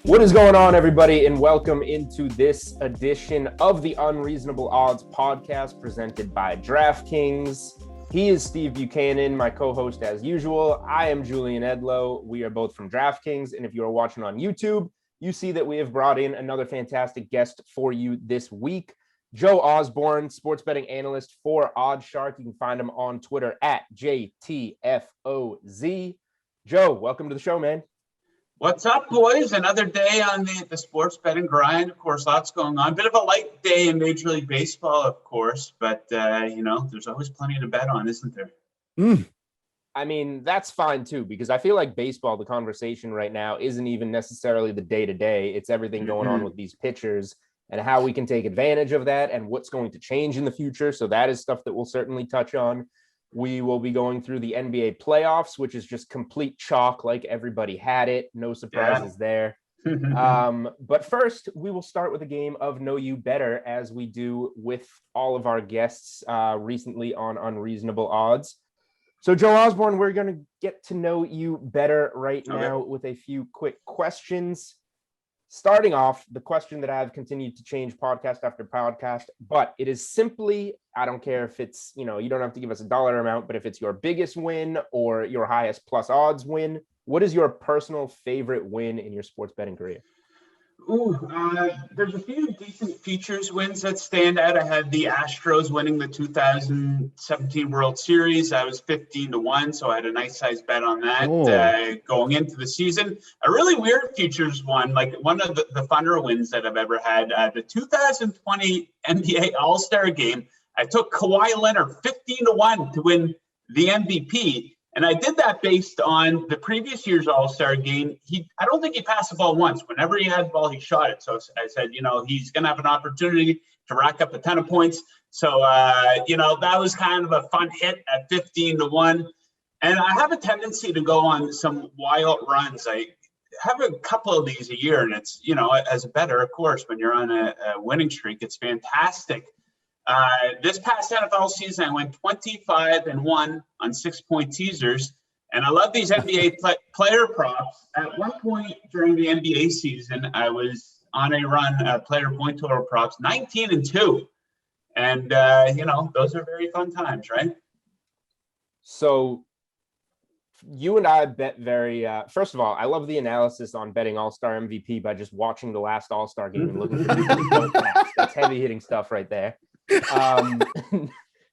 What is going on, everybody, and welcome into this edition of the Unreasonable Odds podcast presented by DraftKings. He is Steve Buchanan, my co-host as usual. I am Julian Edlow. We are both from DraftKings, and if you are watching on YouTube, you see that we have brought in another fantastic guest for you this week. Joe Osborne, sports betting analyst for OddsShark. You can find him on Twitter at JTFOZ. Joe, welcome to the show, man. What's up, boys? Another day on the sports betting grind. Of course, lots going on. Bit of a light day in Major League Baseball, of course, but, there's always plenty to bet on, isn't there? I mean, that's fine, too, because I feel like baseball, the conversation right now isn't even necessarily the day-to-day. It's everything going on with these pitchers and how we can take advantage of that and what's going to change in the future. So that is stuff that we'll certainly touch on. We will be going through the NBA playoffs, which is just complete chalk, like everybody had it. No surprises there. But first, we will start with a game of Know You Better, as we do with all of our guests recently on Unreasonable Odds. So, Joe Osborne, we're going to get to know you better right now with a few quick questions. Starting off, the question that I've continued to change podcast after podcast, but it is simply, I don't care if it's, you don't have to give us a dollar amount, but if it's your biggest win or your highest plus odds win, what is your personal favorite win in your sports betting career? There's a few decent features wins that stand out. I had the Astros winning the 2017 World Series. I was 15-1, so I had a nice size bet on that going into the season. A really weird futures one, like one of the funner wins that I've ever had. The 2020 NBA All-Star Game, I took Kawhi Leonard 15-1 to win the MVP. And I did that based on the previous year's All-Star Game. I don't think he passed the ball once. Whenever he had the ball, he shot it. So I said, he's going to have an opportunity to rack up a ton of points. So, that was kind of a fun hit at 15-1. And I have a tendency to go on some wild runs. I have a couple of these a year. And it's, as a bettor, of course, when you're on a winning streak, it's fantastic. This past NFL season, I went 25-1 on 6-point teasers, and I love these NBA player props. At one point during the NBA season, I was on a run player point total props, 19-2, and those are very fun times, right? So you and I bet very. First of all, I love the analysis on betting All-Star MVP by just watching the last All-Star game and looking for people who don't pass. That's heavy hitting stuff right there.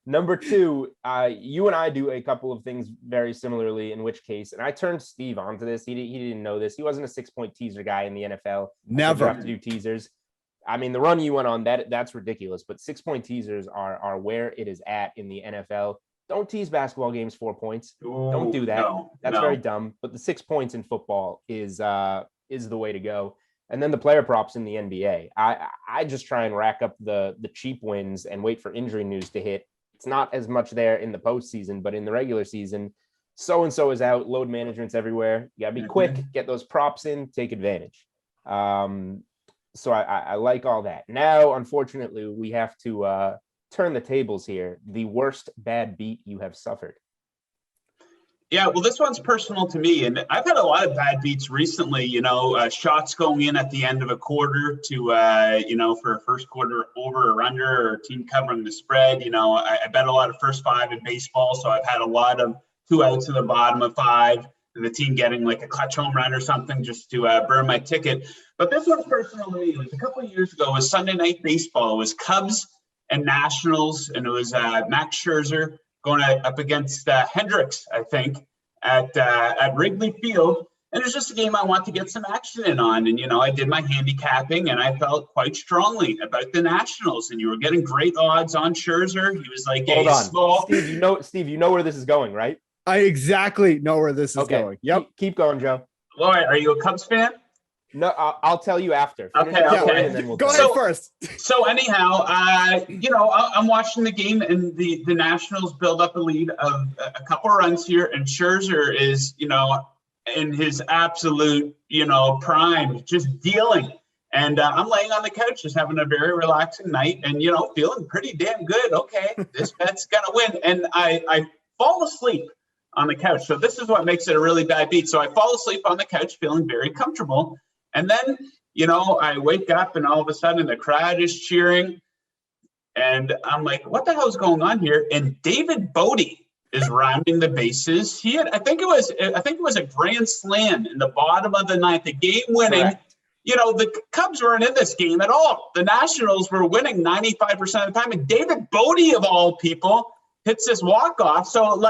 Number two, you and I do a couple of things very similarly, in which case, and I turned Steve onto this. He didn't know this. He wasn't a 6-point teaser guy in the NFL. Never. You have to do teasers. I mean, the run you went on, that's ridiculous, but 6-point teasers are where it is at in the NFL. Don't tease basketball games 4 points. Don't do that. That's very dumb. But the 6 points in football is the way to go. And then the player props in the NBA. I just try and rack up the cheap wins and wait for injury news to hit. It's not as much there in the postseason, but in the regular season, so-and-so is out, load management's everywhere. You got to be quick, get those props in, take advantage. So I like all that. Now, unfortunately, we have to turn the tables here. The worst bad beat you have suffered. Yeah, well, this one's personal to me, and I've had a lot of bad beats recently, shots going in at the end of a quarter to, for a first quarter over or under, or team covering the spread. I bet a lot of first five in baseball, so I've had a lot of 2 outs in the bottom of 5, and the team getting like a clutch home run or something just to burn my ticket. But this one's personal to me. It was a couple of years ago. It was Sunday Night Baseball. It was Cubs and Nationals, and it was Max Scherzer going up against Hendricks, I think, at Wrigley Field. And it's just a game I want to get some action in on. And, I did my handicapping, and I felt quite strongly about the Nationals. And you were getting great odds on Scherzer. He was like, hold on. small. Steve, you know where this is going, right? I exactly know where this is going. Yep. Keep going, Joe. Well, are you a Cubs fan? No, I'll tell you after. Okay. And then we'll go ahead first. So anyhow, I'm watching the game, and the Nationals build up a lead of a couple of runs here, and Scherzer is, in his absolute, prime, just dealing. And I'm laying on the couch, just having a very relaxing night, and feeling pretty damn good. Okay, this bet's gonna win, and I fall asleep on the couch. So this is what makes it a really bad beat. So I fall asleep on the couch, feeling very comfortable. And then, I wake up and all of a sudden the crowd is cheering. And I'm like, what the hell is going on here? And David Bodie is rounding the bases. He had, I think it was a grand slam in the bottom of the ninth, the game winning. Correct. The Cubs weren't in this game at all. The Nationals were winning 95% of the time. And David Bodie, of all people, hits this walk-off. So,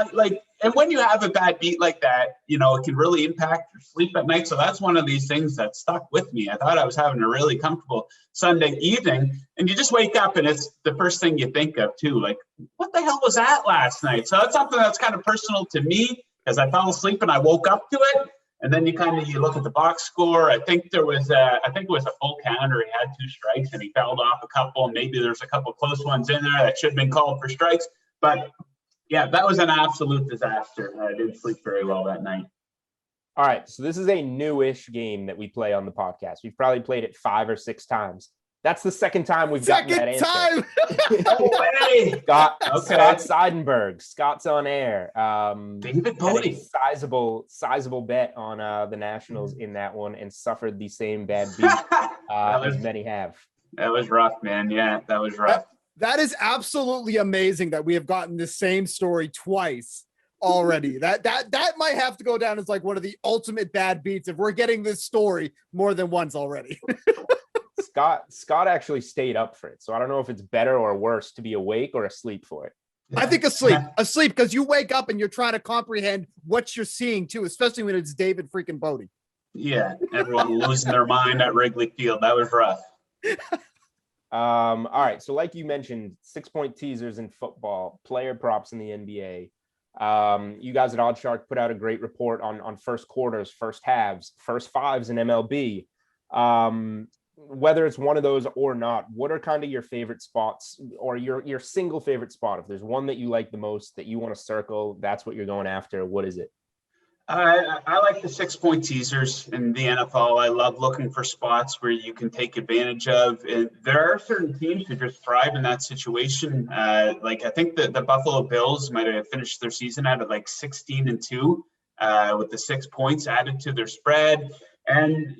and when you have a bad beat like that, it can really impact your sleep at night. So that's one of these things that stuck with me. I thought I was having a really comfortable Sunday evening. And you just wake up and it's the first thing you think of, too. Like, what the hell was that last night? So that's something that's kind of personal to me because I fell asleep and I woke up to it. And then you look at the box score. I think it was a full counter. He had 2 strikes and he fouled off a couple. Maybe there's a couple close ones in there that should have been called for strikes. But yeah, that was an absolute disaster. I didn't sleep very well that night. All right. So this is a newish game that we play on the podcast. We've probably played it 5 or 6 times. That's the second time we've gotten that answer. No way. Scott Seidenberg. Scott's on air. David Bodie. Sizable bet on the Nationals in that one and suffered the same bad beat as many have. That was rough, man. Yeah, that was rough. That is absolutely amazing that we have gotten the same story twice already. That might have to go down as like one of the ultimate bad beats if we're getting this story more than once already. Scott actually stayed up for it. So I don't know if it's better or worse to be awake or asleep for it. I think asleep because you wake up and you're trying to comprehend what you're seeing too, especially when it's David freaking Bodie. Yeah, everyone losing their mind at Wrigley Field. That was rough. All right. So like you mentioned, 6-point teasers in football, player props in the NBA. You guys at OddsShark put out a great report on first quarters, first halves, first fives in MLB. Whether it's one of those or not, what are kind of your favorite spots or your single favorite spot? If there's one that you like the most that you want to circle, that's what you're going after. What is it? I like the 6-point teasers in the NFL. I love looking for spots where you can take advantage of. And there are certain teams who just thrive in that situation. I think the Buffalo Bills might have finished their season out at 16-2 with the 6 points added to their spread. And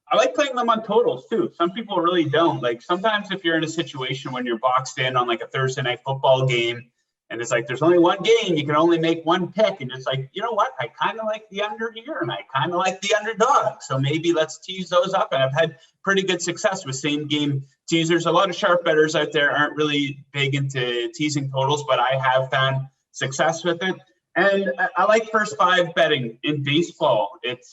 I like playing them on totals too. Some people really don't. Sometimes if you're in a situation when you're boxed in on a Thursday night football game and it's there's only one game, you can only make one pick. And it's you know what? I kind of like the under here and I kind of like the underdog. So maybe let's tease those up. And I've had pretty good success with same game teasers. A lot of sharp bettors out there aren't really big into teasing totals, but I have found success with it. And I like first five betting in baseball. It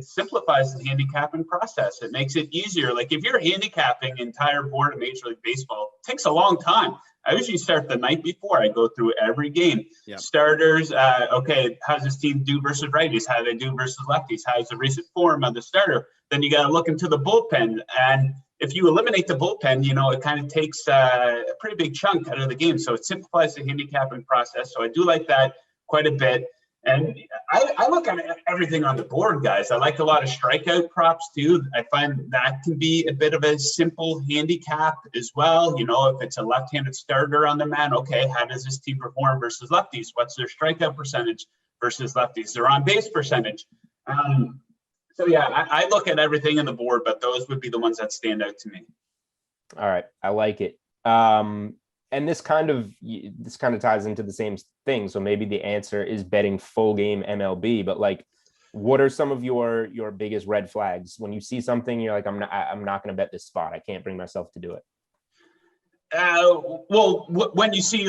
simplifies the handicapping process. It makes it easier. If you're handicapping the entire board of Major League Baseball, it takes a long time. I usually start the night before. I go through every game. Yep. Starters, okay, how's this team do versus righties? How do they do versus lefties? How's the recent form of the starter? Then you got to look into the bullpen. And if you eliminate the bullpen, it kind of takes a pretty big chunk out of the game. So it simplifies the handicapping process. So I do like that quite a bit. And I look at everything on the board, guys. I like a lot of strikeout props too. I find that can be a bit of a simple handicap as well. If it's a left-handed starter on the mound, okay, how does this team perform versus lefties? What's their strikeout percentage versus lefties? Their on-base percentage. So yeah, I look at everything on the board, but those would be the ones that stand out to me. All right, I like it. And this kind of ties into the same thing. So maybe the answer is betting full game MLB, but what are some of your biggest red flags when you see something you're I'm not going to bet this spot. I can't bring myself to do it. Well, when you see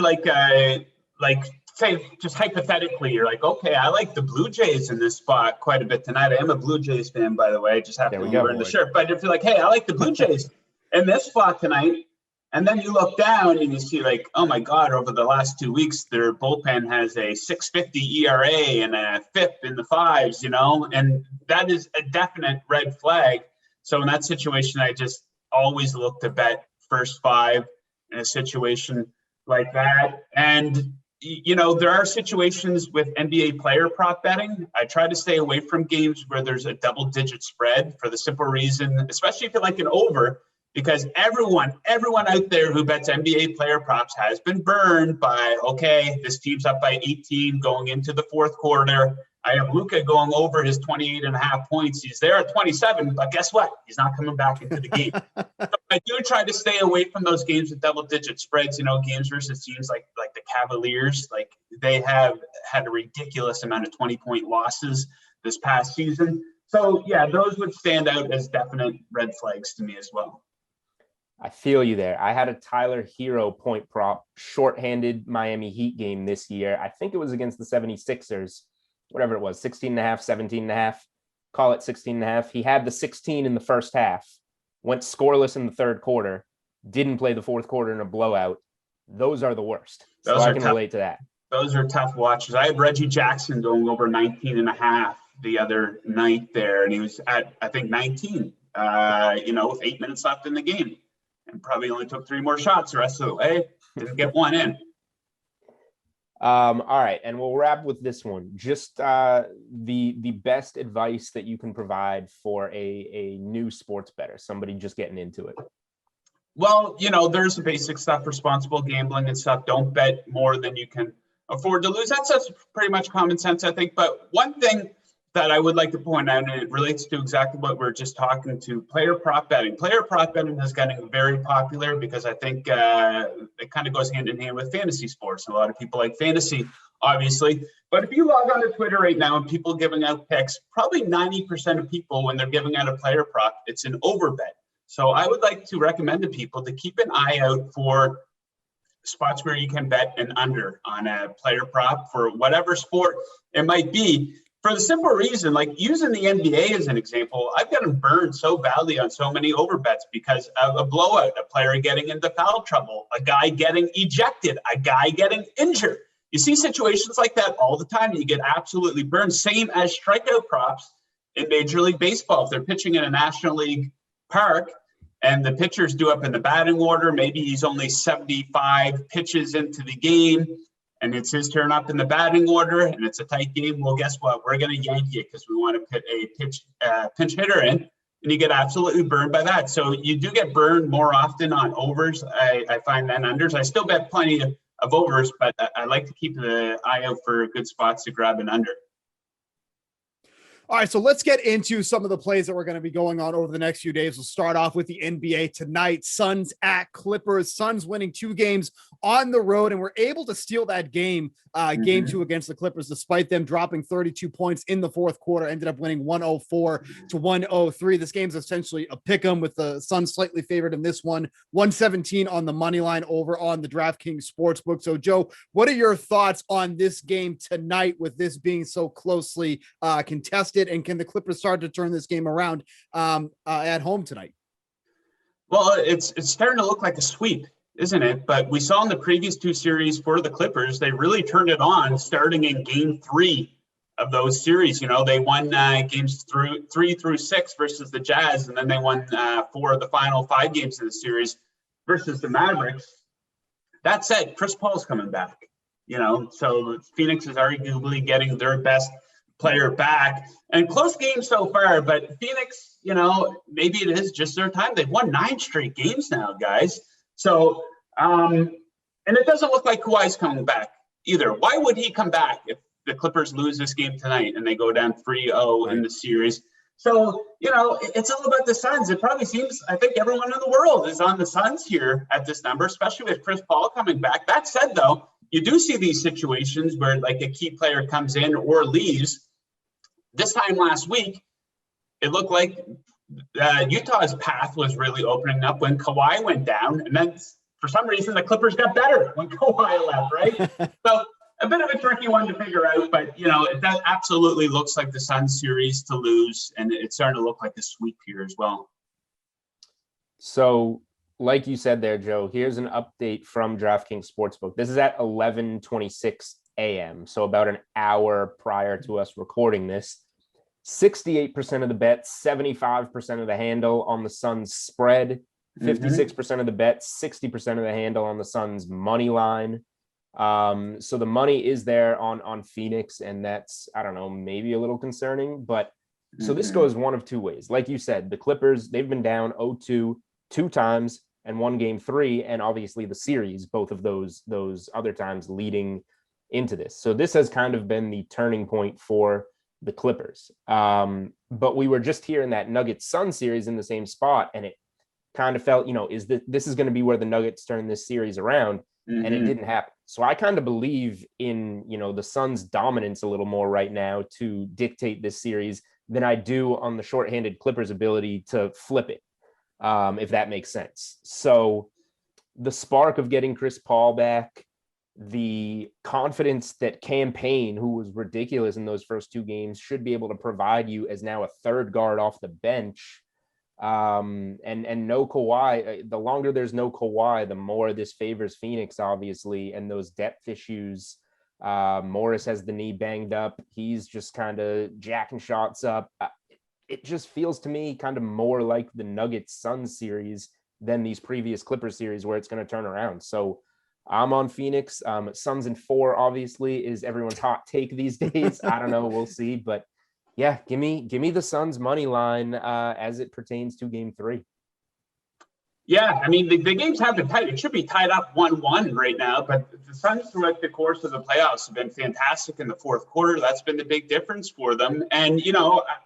say just hypothetically, you're okay, I like the Blue Jays in this spot quite a bit tonight. I am a Blue Jays fan, by the way. I just have to wear the shirt. But if you're hey, I like the Blue Jays in this spot tonight. And then you look down and you see oh my God, over the last 2 weeks, their bullpen has a 6.50 ERA and a FIP in the fives, and that is a definite red flag. So in that situation, I just always look to bet first five in a situation like that. And, there are situations with NBA player prop betting. I try to stay away from games where there's a double-digit spread for the simple reason, especially if you like an over, because everyone out there who bets NBA player props has been burned by, okay, this team's up by 18 going into the fourth quarter. I have Luka going over his 28.5 points. He's there at 27, but guess what? He's not coming back into the game. So I do try to stay away from those games with double-digit spreads. You know, games versus teams like the Cavaliers, like they have had a ridiculous amount of 20-point losses this past season. So yeah, those would stand out as definite red flags to me as well. I feel you there. I had a Tyler Hero point prop, shorthanded Miami Heat game this year. I think it was against the 76ers, whatever it was, 16.5, 17.5, call it 16.5. He had the 16 in the first half, went scoreless in the third quarter, didn't play the fourth quarter in a blowout. Those are the worst. So I can relate to that. Those are tough watches. I had Reggie Jackson going over 19.5 the other night there, and he was at, I think, 19, with 8 minutes left in the game. And probably only took 3 more shots the rest of the way. Didn't get one in. All right, and we'll wrap with this one. Just the best advice that you can provide for a new sports bettor, somebody just getting into it. Well, there's the basic stuff, responsible gambling and stuff. Don't bet more than you can afford to lose. That's pretty much common sense, I think. But one thing that I would like to point out, and it relates to exactly what we're just talking to, player prop betting. Player prop betting is getting very popular because I think it kind of goes hand in hand with fantasy sports. A lot of people like fantasy, obviously. But if you log on to Twitter right now and people giving out picks, probably 90% of people, when they're giving out a player prop, it's an overbet. So I would like to recommend to people to keep an eye out for spots where you can bet an under on a player prop for whatever sport it might be. For the simple reason, like using the NBA as an example, I've gotten burned so badly on so many overbets because of a blowout, a player getting into foul trouble, a guy getting ejected, a guy getting injured. You see situations like that all the time. You get absolutely burned. Same as strikeout props in Major League Baseball. If they're pitching in a National League park and the pitcher's due up in the batting order, maybe he's only 75 pitches into the game, and it's his turn up in the batting order, and it's a tight game. Well, guess what? We're going to yank you because we want to put a pinch hitter in, and you get absolutely burned by that. So you do get burned more often on overs, I find, than unders. I still bet plenty of overs, but I like to keep the eye out for good spots to grab an under. All right, so let's get into some of the plays that we're going to be going on over the next few days. We'll start off with the NBA tonight. Suns at Clippers. Suns winning 2 games on the road, and we're able to steal that game, game 2 against the Clippers, despite them dropping 32 points in the fourth quarter. Ended up winning 104-103. This game's essentially a pick 'em with the Suns slightly favored in this one. 117 on the money line over on the DraftKings Sportsbook. So, Joe, what are your thoughts on this game tonight with this being so closely contested? And can the Clippers start to turn this game around at home tonight? Well, it's starting to look like a sweep, isn't it? But we saw in the previous 2 series for the Clippers, they really turned it on starting in game 3 of those series. They won games 3 through 6 versus the Jazz, and then they won 4 of the final 5 games of the series versus the Mavericks. That said, Chris Paul's coming back, so Phoenix is arguably getting their best player back, and close game so far, but Phoenix, maybe it is just their time. They've won 9 straight games now, guys. So, and it doesn't look like Kawhi's coming back either. Why would he come back if the Clippers lose this game tonight and they go down 3-0 in the series? So, it's all about the Suns. It probably seems, I think everyone in the world is on the Suns here at this number, especially with Chris Paul coming back. That said, though, you do see these situations where like a key player comes in or leaves. This time last week, it looked like Utah's path was really opening up when Kawhi went down. And then for some reason, the Clippers got better when Kawhi left, right? So a bit of a tricky one to figure out. But, that absolutely looks like the Suns series to lose. And it's starting to look like a sweep here as well. So like you said there, Joe, here's an update from DraftKings Sportsbook. This is at 11:26 a.m., so about an hour prior to us recording this. 68% of the bets, 75% of the handle on the Suns spread, 56% of the bets, 60% of the handle on the Suns money line. So the money is there on Phoenix, and that's, I don't know, maybe a little concerning, but so this goes one of 2 ways. Like you said, the Clippers, they've been down 0-2 2 times and won game 3, and obviously the series, both of those other times leading into this. So this has kind of been the turning point for the Clippers. But we were just here in that Nuggets Sun series in the same spot, and it kind of felt, this is going to be where the Nuggets turn this series around, and it didn't happen. So I kind of believe in, the Suns' dominance a little more right now to dictate this series than I do on the shorthanded Clippers' ability to flip it, if that makes sense. So the spark of getting Chris Paul back, the confidence that Campaign, who was ridiculous in those first two games, should be able to provide you as now a third guard off the bench. And no Kawhi. The longer there's no Kawhi, the more this favors Phoenix, obviously, and those depth issues. Morris has the knee banged up. He's just kind of jacking shots up. It just feels to me kind of more like the Nuggets Suns series than these previous Clippers series where it's going to turn around. So I'm on Phoenix. Suns in 4, obviously, is everyone's hot take these days. I don't know. We'll see. But yeah, give me the Suns money line as it pertains to game 3. Yeah, I mean, the games have been tight. It should be tied up 1-1 right now, but the Suns throughout the course of the playoffs have been fantastic in the fourth quarter. That's been the big difference for them. And,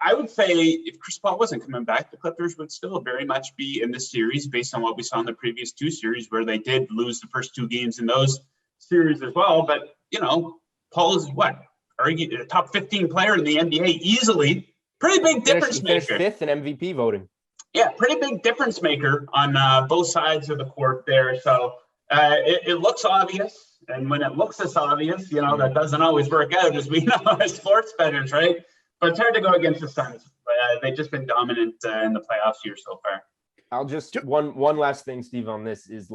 I would say if Chris Paul wasn't coming back, the Clippers would still very much be in this series based on what we saw in the previous 2 series where they did lose the first 2 games in those series as well. But, Paul is arguably the top 15 player in the NBA easily. Pretty big difference maker. 5th in MVP voting. Yeah, pretty big difference maker on both sides of the court there. So it looks obvious. And when it looks this obvious, that doesn't always work out, as we know as sports bettors, right? But it's hard to go against the Suns. They've just been dominant in the playoffs here so far. I'll just one last thing, Steve, on this is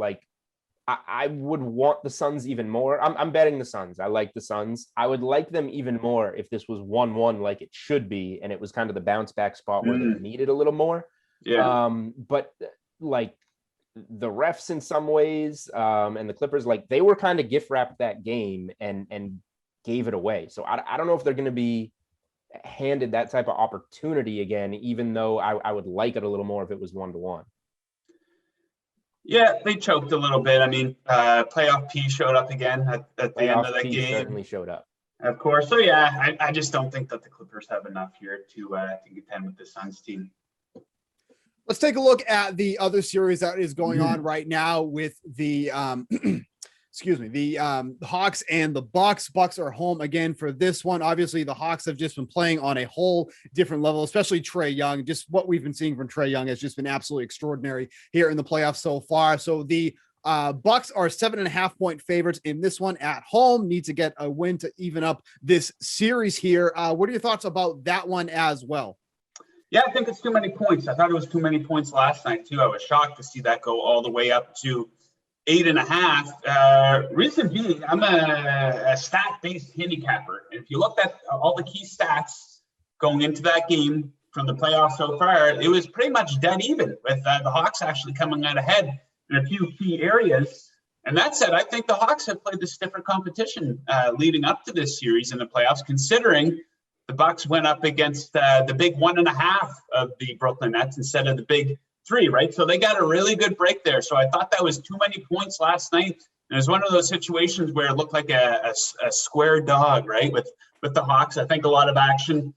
I would want the Suns even more. I'm betting the Suns. I like the Suns. I would like them even more if this was 1-1 like it should be, and it was kind of the bounce back spot where they needed a little more. Yeah. But the refs in some ways, and the Clippers, they were kind of gift wrapped that game and gave it away. So I don't know if they're going to be handed that type of opportunity again, even though I would like it a little more if it was 1-1. Yeah, they choked a little bit. I mean, playoff P showed up again at the end of the game. Certainly showed up. Of course. So yeah, I just don't think that the Clippers have enough here to contend with the Suns team. Let's take a look at the other series that is going on right now with the the Hawks and the Bucks. Bucks are home again for this one. Obviously, the Hawks have just been playing on a whole different level, especially Trae Young. Just what we've been seeing from Trae Young has just been absolutely extraordinary here in the playoffs so far. So the Bucks are 7.5-point favorites in this one at home. Need to get a win to even up this series here. What are your thoughts about that one as well? Yeah, I think it's too many points. I thought it was too many points last night, too. I was shocked to see that go all the way up to 8.5. Reason being, I'm a stat-based handicapper. And if you looked at all the key stats going into that game from the playoffs so far, it was pretty much dead even with the Hawks actually coming out ahead in a few key areas. And that said, I think the Hawks have played this different competition leading up to this series in the playoffs, considering the Bucks went up against the big 1.5 of the Brooklyn Nets instead of the big 3, right? So they got a really good break there. So I thought that was too many points last night. And it was one of those situations where it looked like a square dog, right? With the Hawks, I think a lot of action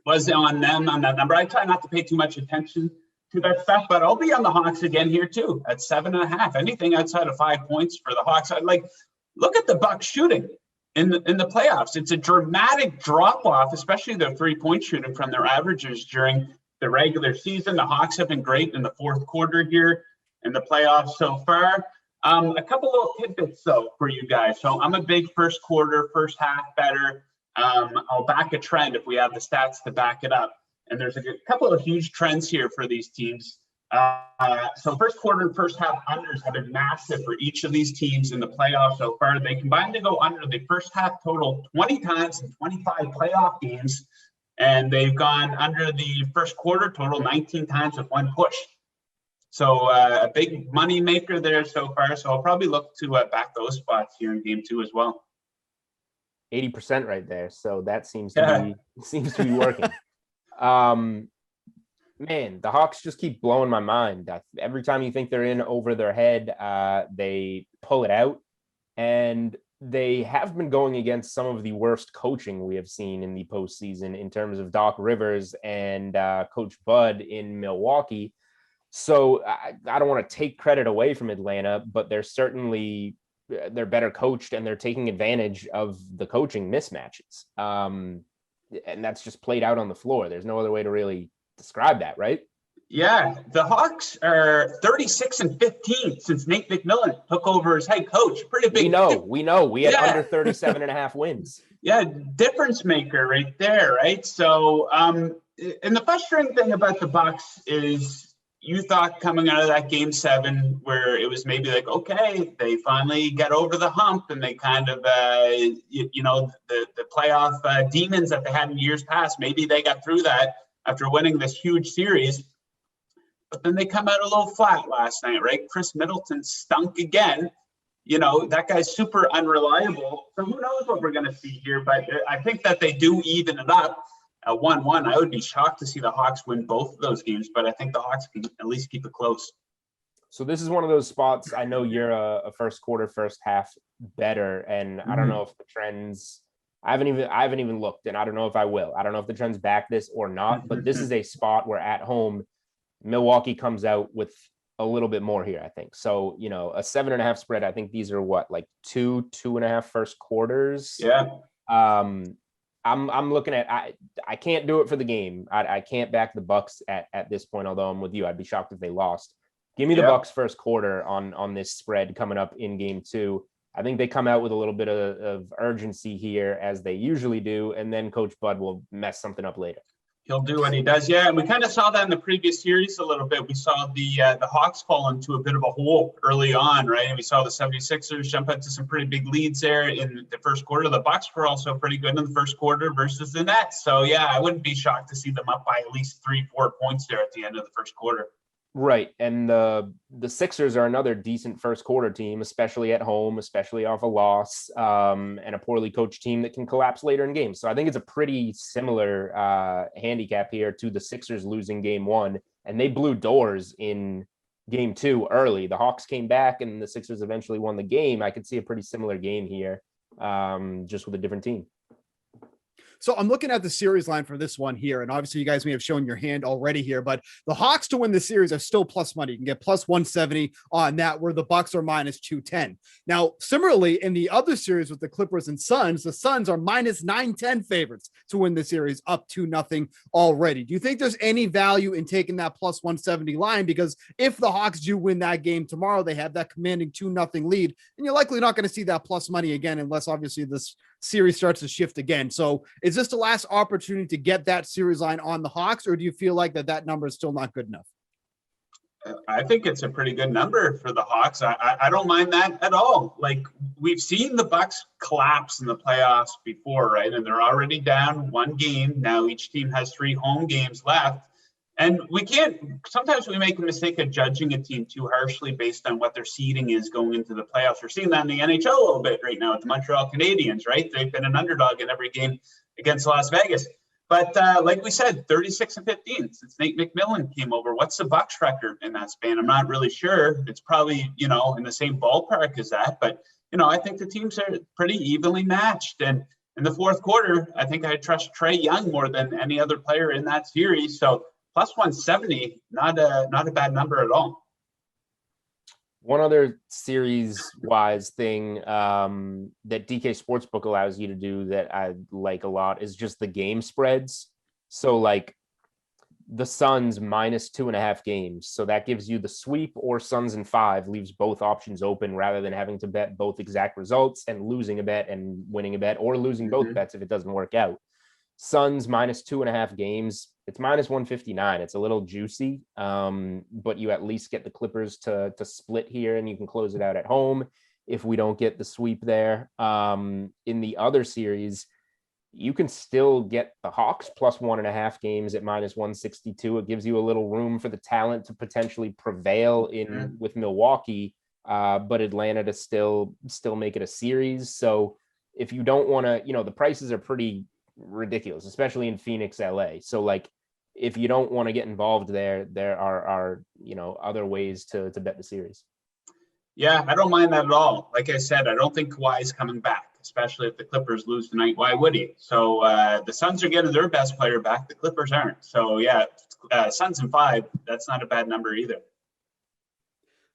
was on them on that number. I try not to pay too much attention to that stuff, but I'll be on the Hawks again here too at 7.5. Anything outside of 5 points for the Hawks. I'd look at the Bucks shooting. In the playoffs, it's a dramatic drop-off, especially their three-point shooting from their averages during the regular season. The Hawks have been great in the fourth quarter here in the playoffs so far. A couple little tidbits, though, for you guys. So I'm a big first quarter, first half better. I'll back a trend if we have the stats to back it up. And there's a couple of huge trends here for these teams. So first quarter and first half unders have been massive for each of these teams in the playoffs so far. They combined to go under the first half total 20 times in 25 playoff games, and they've gone under the first quarter total 19 times with one push. So a big money maker there so far. So I'll probably look to back those spots here in game 2 as well. 80% right there. So that seems to be working. Man, the Hawks just keep blowing my mind. Every time you think they're in over their head, they pull it out. And they have been going against some of the worst coaching we have seen in the postseason in terms of Doc Rivers and Coach Bud in Milwaukee. So I don't want to take credit away from Atlanta, but they're better coached and they're taking advantage of the coaching mismatches. And that's just played out on the floor. There's no other way to really describe that, right? Yeah, the Hawks are 36-15 since Nate McMillan took over as head coach. Pretty big. We know. We had under 37.5 wins. Yeah, difference maker right there, right? So, and the frustrating thing about the Bucks is you thought coming out of that game 7 where it was maybe like, okay, they finally got over the hump and they kind of, the playoff demons that they had in years past, maybe they got through that after winning this huge series. But then they come out a little flat last night, right? Chris Middleton stunk again. That guy's super unreliable. So who knows what we're going to see here. But I think that they do even it up at 1-1. I would be shocked to see the Hawks win both of those games, but I think the Hawks can at least keep it close. So this is one of those spots. I know you're a first quarter, first half better. And I don't know if the trends, I haven't even looked, and I don't know if I will. I don't know if the trends back this or not, but this is a spot where at home, Milwaukee comes out with a little bit more here, I think. So, a 7.5 spread. I think these are like 2.5 first quarters. Yeah. I'm looking at, I can't do it for the game. I can't back the Bucks at this point, although I'm with you. I'd be shocked if they lost. Give me the Bucks first quarter on this spread coming up in game 2. I think they come out with a little bit of urgency here, as they usually do, and then Coach Bud will mess something up later. He'll do what he does. Yeah, and we kind of saw that in the previous series a little bit. We saw the Hawks fall into a bit of a hole early on, right? And we saw the 76ers jump into some pretty big leads there in the first quarter. The Bucks were also pretty good in the first quarter versus the Nets. So, yeah, I wouldn't be shocked to see them up by at least 3-4 points there at the end of the first quarter. Right. And the Sixers are another decent first quarter team, especially at home, especially off a loss, and a poorly coached team that can collapse later in games. So I think it's a pretty similar handicap here to the Sixers losing game 1, and they blew doors in game 2 early. The Hawks came back and the Sixers eventually won the game. I could see a pretty similar game here, just with a different team. So I'm looking at the series line for this one here, and obviously you guys may have shown your hand already here, but the Hawks to win the series are still plus money. You can get plus 170 on that, where the Bucks are minus 210. Now, similarly, in the other series with the Clippers and Suns, the Suns are minus 910 favorites to win the series, up 2-0 already. Do you think there's any value in taking that plus 170 line? Because if the Hawks do win that game tomorrow, they have that commanding 2-0 lead, and you're likely not going to see that plus money again, unless obviously this series starts to shift again. So is this the last opportunity to get that series line on the Hawks, or do you feel like that number is still not good enough? I think it's a pretty good number for the Hawks. I don't mind that at all. Like, we've seen the Bucks collapse in the playoffs before, right? And they're already down 1 game. Now each team has 3 home games left. And sometimes we make a mistake of judging a team too harshly based on what their seeding is going into the playoffs. We're seeing that in the NHL a little bit right now with the Montreal Canadiens, right? They've been an underdog in every game against Las Vegas. But like we said, 36-15 since Nate McMillan came over. What's the Bucks record in that span? I'm not really sure. It's probably, in the same ballpark as that. But, I think the teams are pretty evenly matched. And in the fourth quarter, I think I trust Trae Young more than any other player in that series. So plus 170, not a bad number at all. One other series-wise thing that DK Sportsbook allows you to do that I like a lot is just the game spreads. So, like, the Suns minus 2.5 games. So that gives you the sweep or Suns in 5, leaves both options open rather than having to bet both exact results and losing a bet and winning a bet, or losing both bets if it doesn't work out. Suns minus 2.5 games. It's minus 159. It's a little juicy, but you at least get the Clippers to split here, and you can close it out at home if we don't get the sweep there. In the other series, you can still get the Hawks plus 1.5 games at minus 162. It gives you a little room for the talent to potentially prevail with Milwaukee, but Atlanta to still make it a series. So if you don't want to, the prices are pretty ridiculous, especially in Phoenix, LA. So, like, if you don't want to get involved there are other ways to bet the series. Yeah, I don't mind that at all. Like I said, I don't think Kawhi's coming back, especially if the Clippers lose tonight. Why would he? So the Suns are getting their best player back. The Clippers aren't. So yeah, Suns in 5. That's not a bad number either.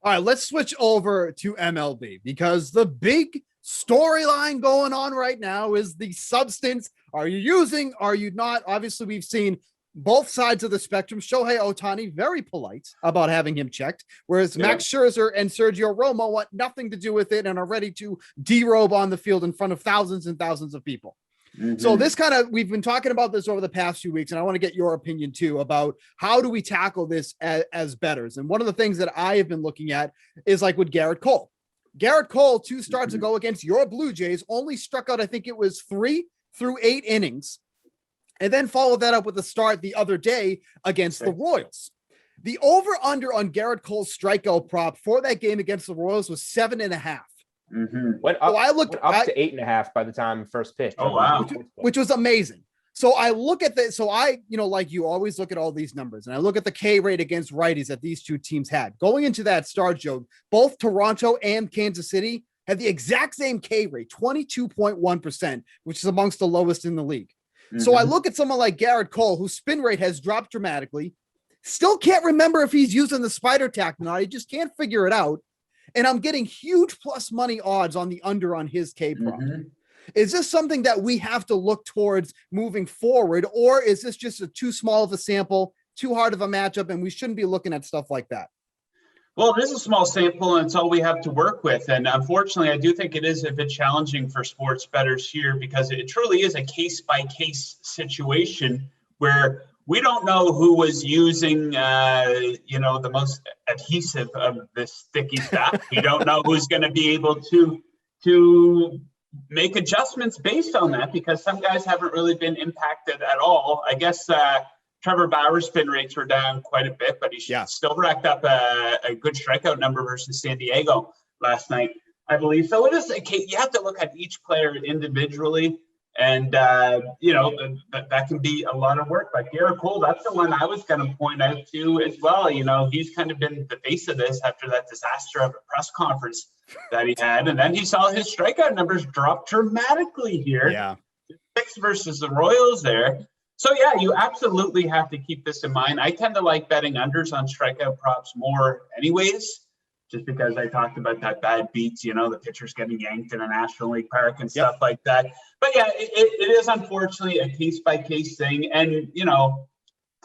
All right, let's switch over to MLB because the big storyline going on right now is the substance. Are you using? Are you not? Obviously, we've seen both sides of the spectrum. Shohei Ohtani, very polite about having him checked, whereas Max Scherzer and Sergio Romo want nothing to do with it and are ready to derobe on the field in front of thousands and thousands of people. So this we've been talking about this over the past few weeks, and I want to get your opinion too about how do we tackle this as bettors. And one of the things that I have been looking at is like with Garrett Cole. Garrett Cole, 2 starts ago against your Blue Jays, only struck out, I think it was 3 through 8 innings. And then followed that up with a start the other day against the Royals. The over-under on Garrett Cole's strikeout prop for that game against the Royals was 7.5. Went up, went up to 8.5 by the time first pitch. Oh, wow. Which was amazing. So I look at this. So I, like you always look at all these numbers, and I look at the K rate against righties that these two teams had. Going into that start, Joe, both Toronto and Kansas City had the exact same K rate, 22.1%, which is amongst the lowest in the league. So I look at someone like Garrett Cole, whose spin rate has dropped dramatically, still can't remember if he's using the spider tack or not. He just can't figure it out. And I'm getting huge plus money odds on the under on his K prop. Is this something that we have to look towards moving forward, or is this just too small of a sample, too hard of a matchup, and we shouldn't be looking at stuff like that? Well, it is a small sample, and it's all we have to work with. And unfortunately, I do think it is a bit challenging for sports bettors here because it truly is a case-by-case situation where we don't know who was using, the most adhesive of this sticky stuff. We don't know who's going to be able to make adjustments based on that because some guys haven't really been impacted at all. I guess Trevor Bauer's spin rates were down quite a bit, but he still racked up a good strikeout number versus San Diego last night, I believe. So it is you have to look at each player individually, and that can be a lot of work. But Garrett Cole, that's the one I was going to point out to as well. He's kind of been the face of this after that disaster of a press conference that he had, and then he saw his strikeout numbers drop dramatically here. 6 versus the Royals there. So, yeah, you absolutely have to keep this in mind. I tend to like betting unders on strikeout props more anyways, just because I talked about that bad beats, the pitchers getting yanked in a National League Park and stuff like that. But, yeah, it is unfortunately a case-by-case thing. And,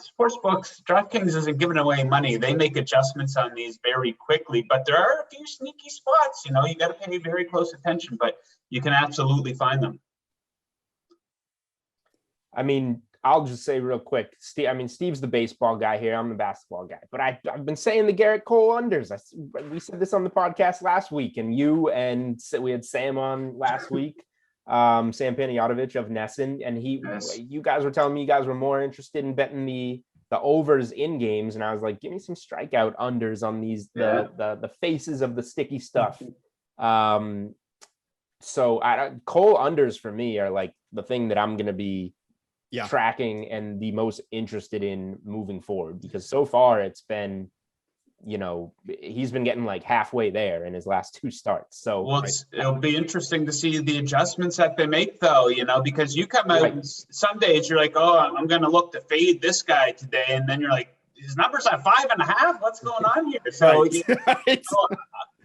sports books, DraftKings isn't giving away money. They make adjustments on these very quickly. But there are a few sneaky spots, you got to pay very close attention. But you can absolutely find them. I mean, I'll just say real quick, Steve's the baseball guy here. I'm the basketball guy, but I've been saying the Garrett Cole unders. We said this on the podcast last week, and we had Sam on last week, Sam Panayotовich of Nesson, and you guys were telling me you guys were more interested in betting the overs in games, and I was like, give me some strikeout unders on these the faces of the sticky stuff. So Cole unders for me are like the thing that I'm gonna be tracking and the most interested in moving forward, because so far it's been, he's been getting like halfway there in his last 2 starts. So it'll be interesting to see the adjustments that they make though, because you come out some days you're like, oh, I'm going to look to fade this guy today. And then you're like, his number's at 5.5. What's going on here? So,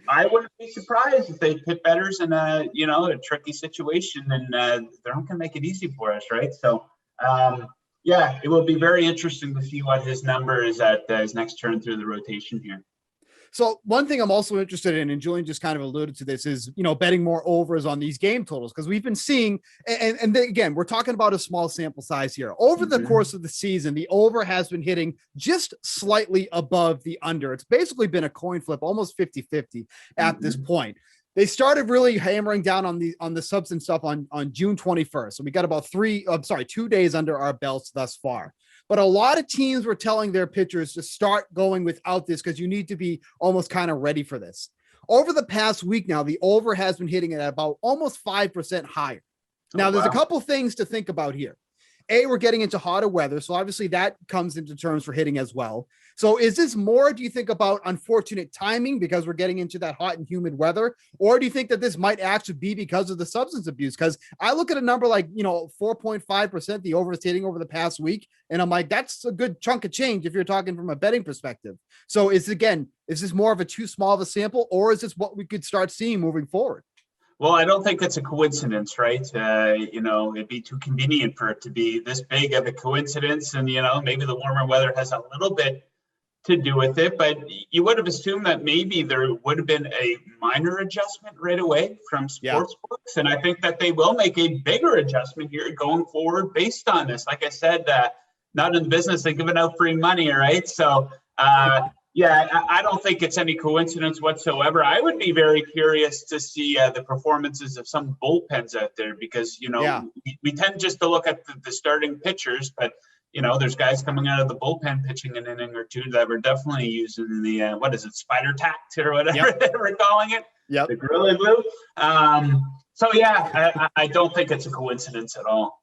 I wouldn't be surprised if they pit bettors in a tricky situation, and they're not going to make it easy for us. Right. So, it will be very interesting to see what his number is at his next turn through the rotation here. So one thing I'm also interested in, and Julian just kind of alluded to this, is, betting more overs on these game totals, because we've been seeing, and again, we're talking about a small sample size here. Over the course of the season, the over has been hitting just slightly above the under. It's basically been a coin flip, almost 50-50 at this point. They started really hammering down on the substance stuff on June 21st. So we got about 2 days under our belts thus far. But a lot of teams were telling their pitchers to start going without this because you need to be almost kind of ready for this. Over the past week now, the over has been hitting at about almost 5% higher. Now, there's a couple things to think about here. we're getting into hotter weather. So obviously that comes into terms for hitting as well. So is this more, do you think, about unfortunate timing because we're getting into that hot and humid weather? Or do you think that this might actually be because of the substance abuse? Because I look at a number like, 4.5%, the over is hitting over the past week. And I'm like, that's a good chunk of change if you're talking from a betting perspective. So is this more of a too small of a sample, or is this what we could start seeing moving forward? Well, I don't think it's a coincidence, right? It'd be too convenient for it to be this big of a coincidence. And, maybe the warmer weather has a little bit to do with it, but you would have assumed that maybe there would have been a minor adjustment right away from sports books. And I think that they will make a bigger adjustment here going forward based on this. Like I said, not in the business of giving out free money, right? So, I don't think it's any coincidence whatsoever. I would be very curious to see the performances of some bullpens out there because, we tend just to look at the starting pitchers, but there's guys coming out of the bullpen pitching an inning or two that were definitely using the, spider tact or whatever they were calling it. Yep. The Gorilla Glue. I don't think it's a coincidence at all.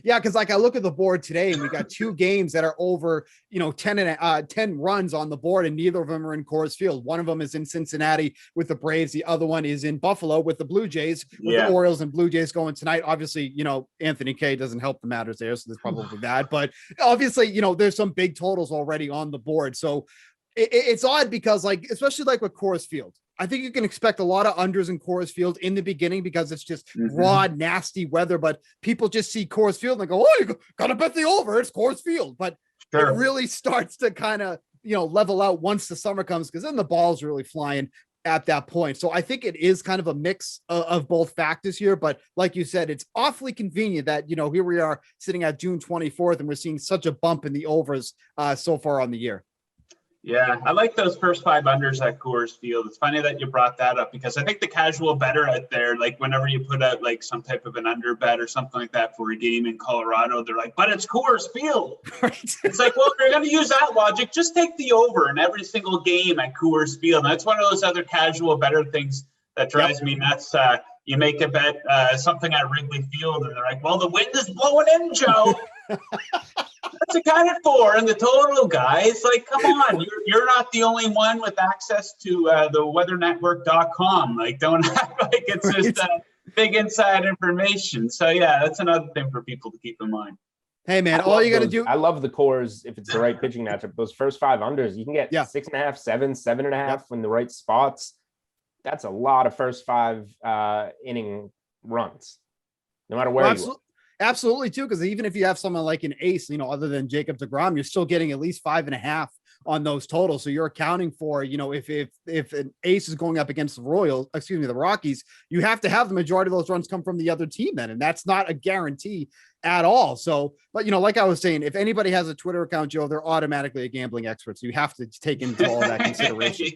Yeah, because I look at the board today and we got two games that are over, 10 runs on the board, and neither of them are in Coors Field. One of them is in Cincinnati with the Braves. The other one is in Buffalo with the Blue Jays, with the Orioles and Blue Jays going tonight. Obviously, Anthony Kay doesn't help the matters there, so there's probably that. But obviously, there's some big totals already on the board. So it's odd because, especially with Coors Field, I think you can expect a lot of unders in Coors Field in the beginning because it's just raw, nasty weather. But people just see Coors Field and go, "Oh, you gotta bet the over. It's Coors Field." But it really starts to kind of level out once the summer comes, because then the ball's really flying at that point. So I think it is kind of a mix of both factors here. But like you said, it's awfully convenient that here we are sitting at June 24th and we're seeing such a bump in the overs so far on the year. Yeah, I like those first 5 unders at Coors Field. It's funny that you brought that up because I think the casual bettor out there, whenever you put out some type of an under bet or something like that for a game in Colorado, they're like, but it's Coors Field. Right. It's like, well, if you're going to use that logic, just take the over in every single game at Coors Field. And that's one of those other casual bettor things that drives me nuts. You make a bet something at Wrigley Field, and they're like, well, the wind is blowing in, Joe. That's accounted for in the total, guys. Come on, you're not the only one with access to the weathernetwork.com. Don't act like it's just big inside information. So that's another thing for people to keep in mind. Hey man, all you got to do. I love the Coors if it's the right pitching matchup. Those first 5 unders, you can get 6.5, 7, 7.5 in the right spots. That's a lot of first 5 inning runs, no matter where you are. Absolutely too, because even if you have someone like an ace, other than Jacob deGrom, you're still getting at least 5.5 on those totals. So you're accounting for, if an ace is going up against the Rockies, you have to have the majority of those runs come from the other team then, and that's not a guarantee at all. So, but like I was saying, if anybody has a Twitter account, Joe, they're automatically a gambling expert. So you have to take into all that consideration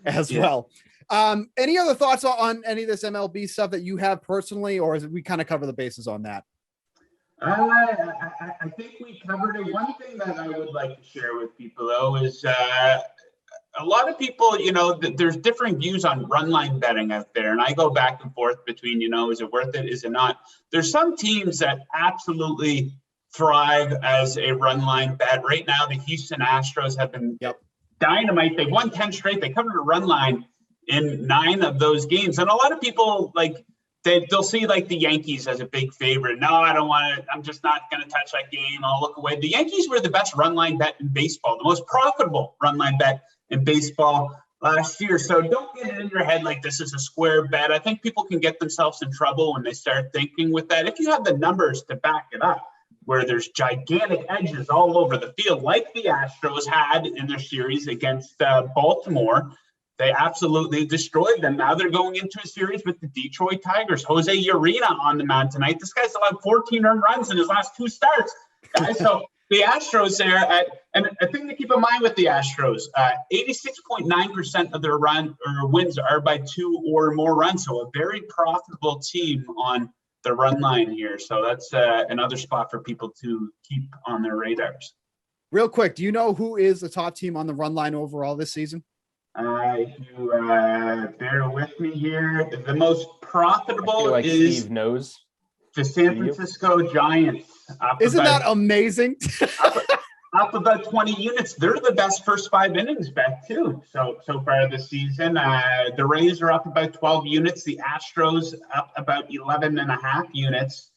as well. Any other thoughts on any of this MLB stuff that you have personally, or is it we kind of cover the bases on that? I think we covered it. One thing that I would like to share with people, though, is a lot of people, there's different views on run line betting out there. And I go back and forth between, is it worth it? Is it not? There's some teams that absolutely thrive as a run line bet. Right now, the Houston Astros have been dynamite. They won 10 straight. They covered a run line in 9 of those games. And a lot of people, they'll see the Yankees as a big favorite. No, I don't want it. I'm just not going to touch that game. I'll look away. The Yankees were the best run line bet in baseball, the most profitable run line bet in baseball last year. So don't get it in your head like this is a square bet. I think people can get themselves in trouble when they start thinking with that. If you have the numbers to back it up, where there's gigantic edges all over the field, like the Astros had in their series against Baltimore, they absolutely destroyed them. Now they're going into a series with the Detroit Tigers. Jose Urena on the mound tonight. This guy's allowed 14 earned runs in his last 2 starts, guys. So the Astros there, and a thing to keep in mind with the Astros, 86.9% of their run or wins are by 2 or more runs. So a very profitable team on the run line here. So that's another spot for people to keep on their radars. Real quick, do you know who is the top team on the run line overall this season? If you bear with me here, the most profitable Steve knows. The San Francisco Giants. Isn't that amazing? Up about 20 units. They're the best first 5 innings bet too. So far this season, the Rays are up about 12 units. The Astros up about 11.5 units.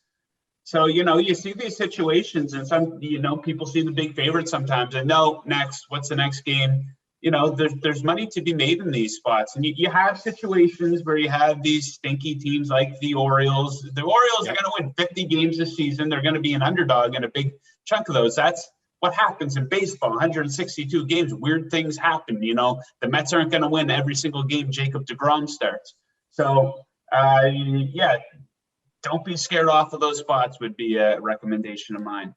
So, you see these situations and some, people see the big favorites sometimes and next, what's the next game? There's money to be made in these spots. And you have situations where you have these stinky teams like the Orioles. The Orioles are going to win 50 games this season. They're going to be an underdog in a big chunk of those. That's what happens in baseball. 162 games, weird things happen. The Mets aren't going to win every single game Jacob deGrom starts. So, don't be scared off of those spots would be a recommendation of mine.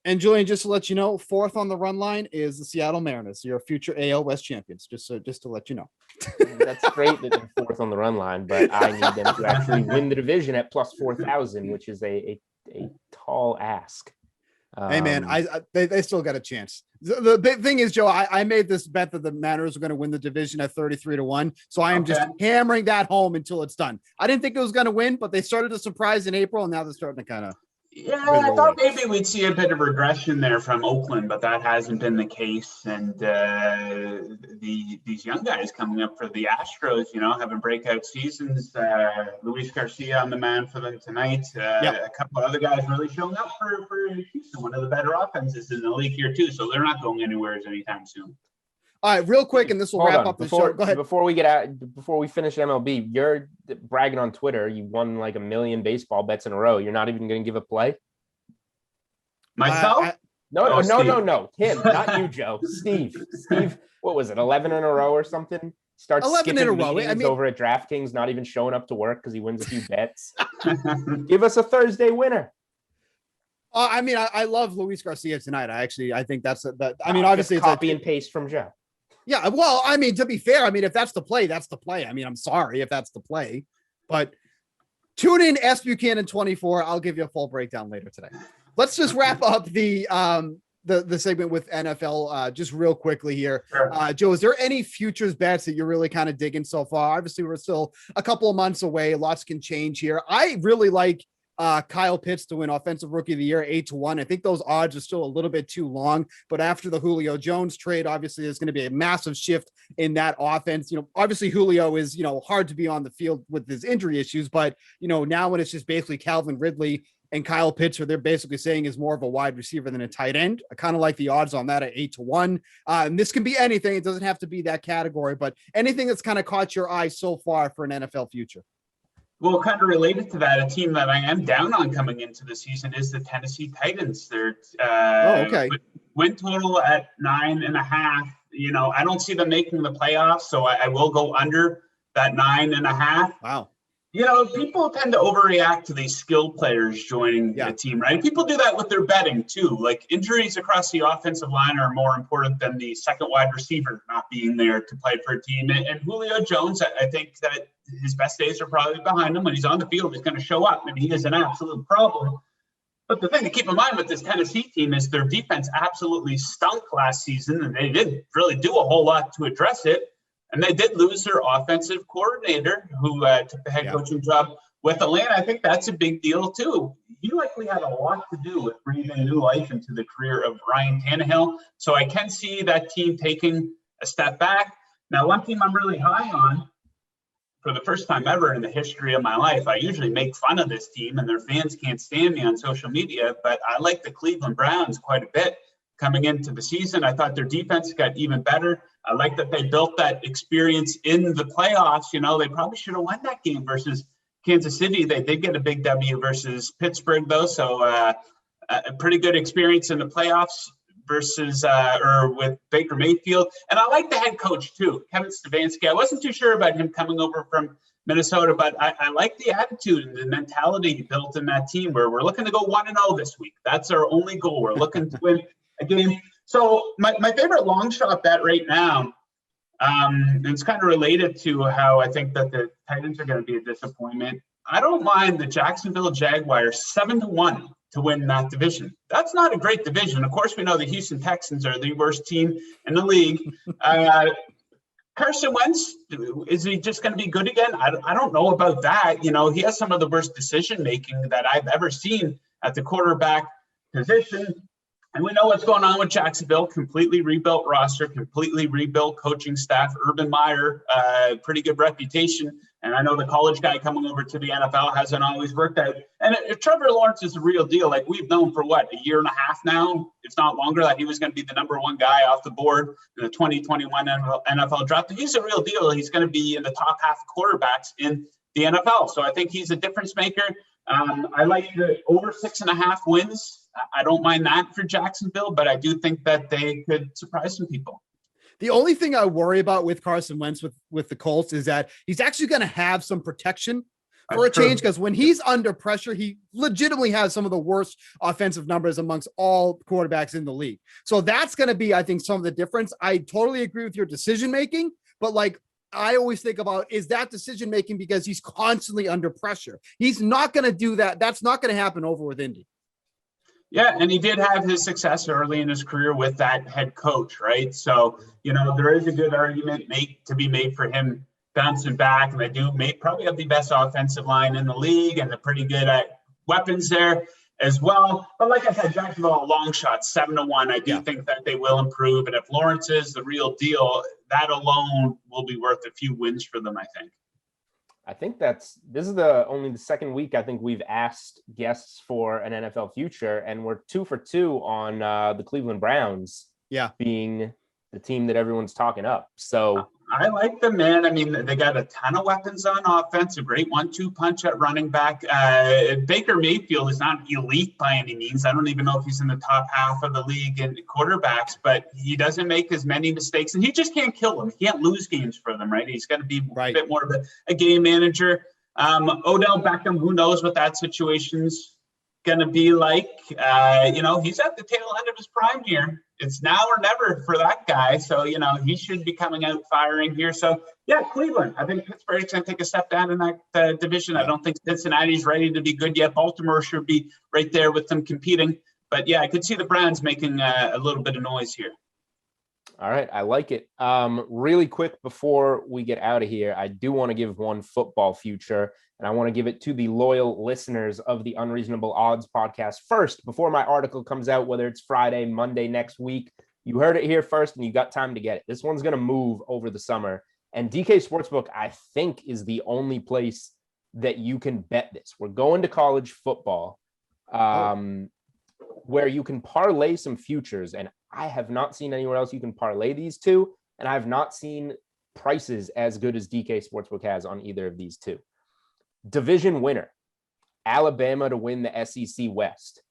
And Julian, just to let you know, 4th on the run line is the Seattle Mariners, your future AL West champions. Just to let you know. That's great that they're 4th on the run line, but I need them to actually win the division at plus 4,000, which is a tall ask. Hey man, they still got a chance. The big thing is, Joe, I made this bet that the Mariners were going to win the division at 33-1. So I am just hammering that home until it's done. I didn't think it was going to win, but they started to surprise in April, and now they're starting to kind of. Yeah, I thought maybe we'd see a bit of regression there from Oakland, but that hasn't been the case. And these young guys coming up for the Astros, having breakout seasons. Luis Garcia on the mound for them tonight. A couple of other guys really showing up for Houston, one of the better offenses in the league here too. So they're not going anywhere anytime soon. All right, real quick, and this will wrap up the show. Go ahead. Before we finish MLB, you're bragging on Twitter. You won like 1 million baseball bets in a row. You're not even going to give a play? Myself? No. Him, not you, Joe. Steve, what was it, 11 in a row or something? Starts 11 in a row. Over at DraftKings, not even showing up to work because he wins a few bets. Give us a Thursday winner. I love Luis Garcia tonight. I think that's obviously it's copy and paste from Joe. Yeah, well, to be fair, if that's the play, that's the play. I'm sorry if that's the play, but tune in Buchanan 24. I'll give you a full breakdown later today. Let's just wrap up the segment with NFL just real quickly here. Sure. Joe, is there any futures bets that you're really kind of digging so far? Obviously, we're still a couple of months away. Lots can change here. I really like Kyle Pitts to win Offensive Rookie of the Year 8-1. I think those odds are still a little bit too long, but after the Julio Jones trade, obviously there's going to be a massive shift in that offense. Obviously Julio is, hard to be on the field with his injury issues, but now when it's just basically Calvin Ridley and Kyle Pitts, who they're basically saying is more of a wide receiver than a tight end. I kind of like the odds on that at 8-1. And this can be anything. It doesn't have to be that category, but anything that's kind of caught your eye so far for an NFL future. Well, kind of related to that, a team that I am down on coming into the season is the Tennessee Titans. They're win total at 9.5. I don't see them making the playoffs, so I will go under that 9.5. Wow. People tend to overreact to these skilled players joining a team, right? People do that with their betting too. Like injuries across the offensive line are more important than the second wide receiver not being there to play for a team. And Julio Jones, I think that his best days are probably behind him. When he's on the field, he's going to show up, and he is an absolute problem. But the thing to keep in mind with this Tennessee team is their defense absolutely stunk last season, and they didn't really do a whole lot to address it. And they did lose their offensive coordinator who took the head coaching job with Atlanta. I think that's a big deal, too. He likely had a lot to do with breathing new life into the career of Ryan Tannehill. So I can see that team taking a step back. Now, one team I'm really high on, for the first time ever in the history of my life, I usually make fun of this team and their fans can't stand me on social media, but I like the Cleveland Browns quite a bit. Coming into the season, I thought their defense got even better. I like that they built that experience in the playoffs. They probably should have won that game versus Kansas City. They did get a big W versus Pittsburgh, though. So a pretty good experience in the playoffs versus or with Baker Mayfield. And I like the head coach, too, Kevin Stefanski. I wasn't too sure about him coming over from Minnesota, but I like the attitude and the mentality built in that team where we're looking to go 1-0 this week. That's our only goal. We're looking to win a game. So my favorite long shot bet right now, and it's kind of related to how I think that the Titans are going to be a disappointment. I don't mind the Jacksonville Jaguars 7-1 to win that division. That's not a great division. Of course, we know the Houston Texans are the worst team in the league. Carson Wentz, is he just going to be good again? I don't know about that. He has some of the worst decision making that I've ever seen at the quarterback position. And we know what's going on with Jacksonville. Completely rebuilt roster, completely rebuilt coaching staff. Urban Meyer, pretty good reputation. And I know the college guy coming over to the NFL hasn't always worked out. And if Trevor Lawrence is the real deal, like we've known for a year and a half now, if not longer, that he was going to be the number one guy off the board in the 2021 NFL draft. If he's a real deal, he's going to be in the top half of quarterbacks in the NFL. So I think he's a difference maker. I like the over 6.5 wins. I don't mind that for Jacksonville, but I do think that they could surprise some people. The only thing I worry about with Carson Wentz with the Colts is that he's actually going to have some protection for a change, because when he's under pressure, he legitimately has some of the worst offensive numbers amongst all quarterbacks in the league. So that's going to be, I think, some of the difference. I totally agree with your decision making, but I always think about, is that decision making because he's constantly under pressure? He's not going to do that. That's not going to happen over with Indy. Yeah, and he did have his success early in his career with that head coach, right? So, there is a good argument to be made for him bouncing back, and they do probably have the best offensive line in the league, and they're pretty good at weapons there as well. But like I said, Jacksonville, a long shot, 7-1. I do think that they will improve, and if Lawrence is the real deal, that alone will be worth a few wins for them, I think. I think this is only the second week I think we've asked guests for an NFL future, and we're 2 for 2 on the Cleveland Browns being the team that everyone's talking up. So I like them, man. I mean, they got a ton of weapons on offense, a great 1-2 punch at running back. Baker Mayfield is not elite by any means. I don't even know if he's in the top half of the league in quarterbacks, but he doesn't make as many mistakes, and he just can't kill them. He can't lose games for them, right? He's got to be a bit more of a game manager. Odell Beckham, who knows what that situation's going to be like. He's at the tail end of his prime here. It's now or never for that guy. So, he should be coming out firing here. So, yeah, Cleveland. I think Pittsburgh's going to take a step down in that division. I don't think Cincinnati's ready to be good yet. Baltimore should be right there with them competing. But, yeah, I could see the Browns making a little bit of noise here. All right, I like it. Really quick before we get out of here, I do want to give one football future, and I want to give it to the loyal listeners of the Unreasonable Odds podcast first, before my article comes out, whether it's Friday, Monday next week. You heard it here first, and you got time to get it. This one's going to move over the summer, and DK Sportsbook, I think, is the only place that you can bet this. We're going to college football, where you can parlay some futures, and I have not seen anywhere else you can parlay these two, and I have not seen prices as good as DK Sportsbook has on either of these two. Division winner, Alabama to win the SEC West.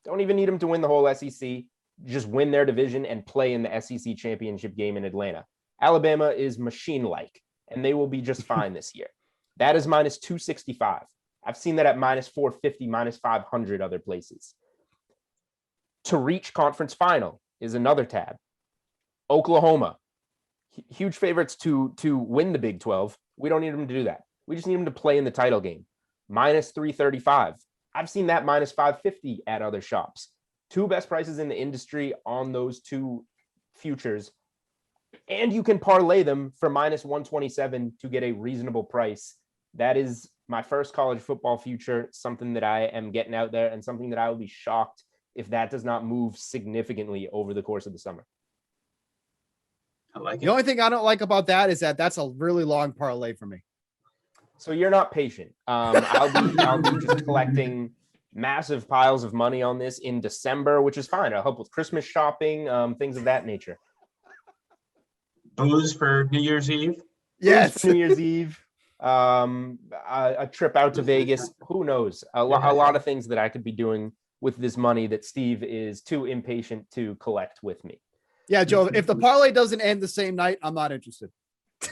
Don't even need them to win the whole SEC. Just win their division and play in the SEC championship game in Atlanta. Alabama is machine-like, and they will be just fine this year. That is minus 265. I've seen that at minus 450, minus 500 other places. To reach conference final is another tab. Oklahoma, huge favorites to win the Big 12. We don't need them to do that. We just need them to play in the title game. Minus 335. I've seen that minus 550 at other shops. Two best prices in the industry on those two futures. And you can parlay them for minus 127 to get a reasonable price. That is my first college football future, something that I am getting out there, and something that I will be shocked if that does not move significantly over the course of the summer. I like it. The only thing I don't like about that is that that's a really long parlay for me. So you're not patient. I'll be just collecting massive piles of money on this in December, which is fine. I'll help with Christmas shopping, things of that nature. Booze for New Year's Eve? Yes. New Year's Eve. A trip out to Vegas. Who knows? A lot of things that I could be doing with this money that Steve is too impatient to collect with me. Yeah, Joe, if the parlay doesn't end the same night, I'm not interested.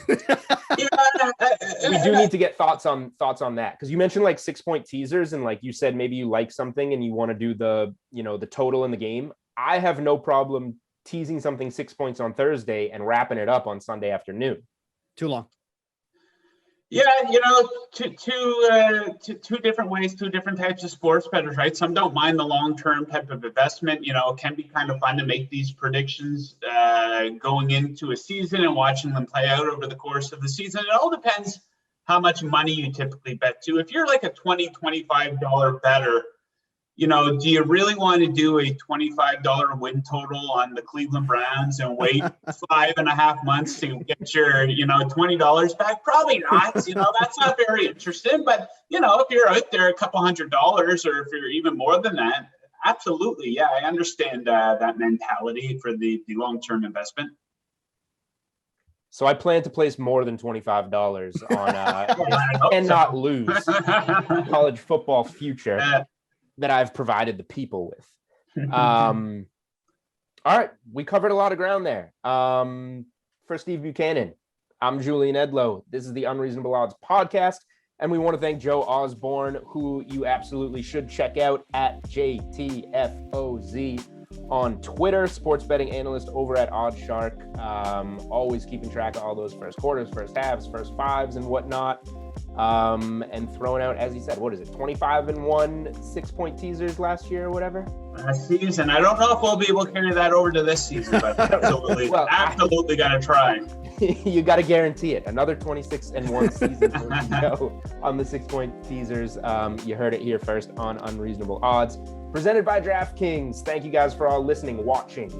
We do need to get thoughts on that, because you mentioned like 6-point teasers, and like you said, maybe you like something and you want to do the total in the game. I have no problem teasing something 6 points on Thursday and wrapping it up on Sunday afternoon. Too long. Yeah, two different ways, two different types of sports bettors, right? Some don't mind the long-term type of investment. It can be kind of fun to make these predictions going into a season and watching them play out over the course of the season. It all depends how much money you typically bet to. If you're like a $20, $25 bettor, do you really want to do a $25 win total on the Cleveland Browns and wait 5.5 months to get your, $20 back? Probably not. That's not very interesting. But, if you're out there a couple $100, or if you're even more than that, absolutely. Yeah, I understand that mentality for the long-term investment. So I plan to place more than $25 on cannot lose college football future that I've provided the people with. All right, we covered a lot of ground there. For Steve Buchanan, I'm Julian Edlow. This is the Unreasonable Odds podcast, and we want to thank Joe Osborne, who you absolutely should check out at JTFOZ on Twitter, sports betting analyst over at OddsShark. Always keeping track of all those first quarters, first halves, first fives, and whatnot. And throwing out, as he said, 25-1 6-point teasers last year or whatever? Last season. I don't know if we'll be able to carry that over to this season, but absolutely, absolutely got to try. You got to guarantee it. Another 26-1 season on the 6-point teasers. You heard it here first on Unreasonable Odds, presented by DraftKings. Thank you guys for all listening, watching.